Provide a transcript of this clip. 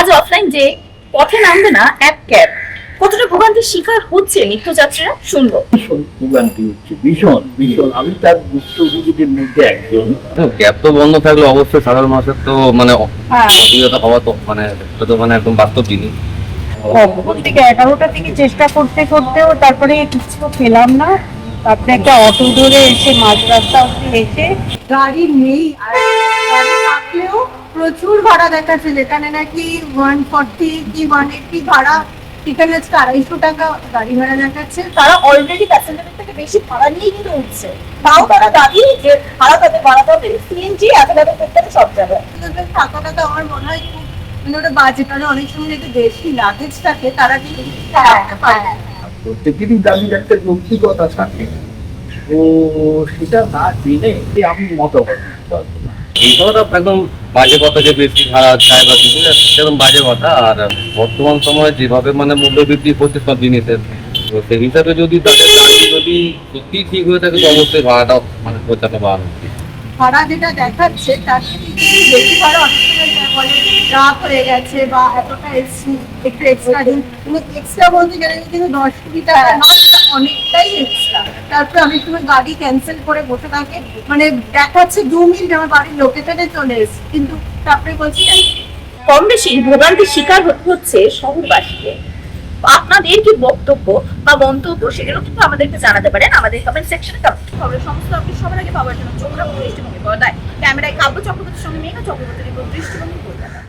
আজ অফলাইন যে পথে নামবে না এক ক্যাব, কতটা ভোগান্তির শিকার হচ্ছে নিত্যযাত্রীরা শুনবো। ভীষণ ভোগান্তি হচ্ছে, ভীষণ ভীষণ। আমি তার ভুক্তভোগীদের মধ্যে একজন। ক্যাব তো বন্ধ থাকলে অবশ্যই সাধারণ মানুষের তো মানে অসুবিধা হওয়া তো মানে এটা তো মানে একদম বাস্তব জিনিস। ভোর থেকে 11টা থেকে চেষ্টা করতে করতেও তারপরে কিছু পেলাম না। তারপরে একটা অটো ধরে এসে মাঝ রাস্তা অব্দি এসে গাড়ি নেই, আর গাড়ি থাকলেও প্রচুর ভাড়া দেখাচ্ছে, যেখানে নাকি 140 কি 180 ভাড়া, সেখানে আজকে 250 টাকা গাড়ি ভাড়া দেখাচ্ছে। তারা অলরেডি প্যাসেঞ্জারের থেকে বেশি ভাড়া নিয়ে কিন্তু উঠছে, তাও তারা দাবি যে ভাড়া তাদের বাড়াতে হবে। সিএনজি এতটাতে করতে হবে সব জায়গায়। ওদের টাকাটা তো আমার মনে হয় খুব মানে ওটা বাজে, কারণ অনেক সময় যদি বেশি লাগেজ থাকে তারা কিন্তু রাখতে পারে না। প্রত্যেকেরই দাবির একটা যৌক্তিকতা থাকে, তো সেটা না জেনে আমি মতামত দিতে পারবো না। এই কথাটা একদম বাজে কথা যে বেশি ভাড়া চায় বা কিছু সেরকম বাজে কথা। আর বর্তমান সময়ে যেভাবে মানে মূল্য বৃদ্ধি করছে সব জিনিসের, তো সেই হিসাবে যদি তাদের দাবি যদি সত্যি ঠিক হয়ে থাকে তো অবশ্যই ভাড়াটা মানে পৌঁছাতে বাড়ানো উচিত। ভাড়া যেটা দেখাচ্ছে তার থেকে কিন্তু বেশি ভাড়া অনেক সময় বলে রাত হয়ে গেছে বা এতটা একটু এক্সট্রা দিন, কিন্তু এক্সট্রা বলতে গেলে কিন্তু 10-20 টাকা নয়, এটা অনেকটাই এক্সট্রা। তারপরে অনেক সময় গাড়ি ক্যান্সেল করে বসে থাকে, মানে দেখাচ্ছে 2 মিনিট আমার বাড়ির লোকেশনে চলে এসেছে, কিন্তু তারপরে বলছি কম বেশি ভোগান্তির শিকার হতে হচ্ছে শহরবাসীকে। আপনাদের কি বক্তব্য বা মন্তব্য সেগুলো কিন্তু আমাদেরকে জানাতে পারেন আমাদের কমেন্ট সেকশনে। খবরের সমস্ত আপনি সবার আগে পাওয়ার জন্য চোখ রাখুন দৃষ্টিভঙ্গি পর্দায়। ক্যামেরায় কাব্য চক্রবর্তীর সঙ্গে মেঘা চক্রবর্তীর দৃষ্টিভঙ্গি কলকাতা।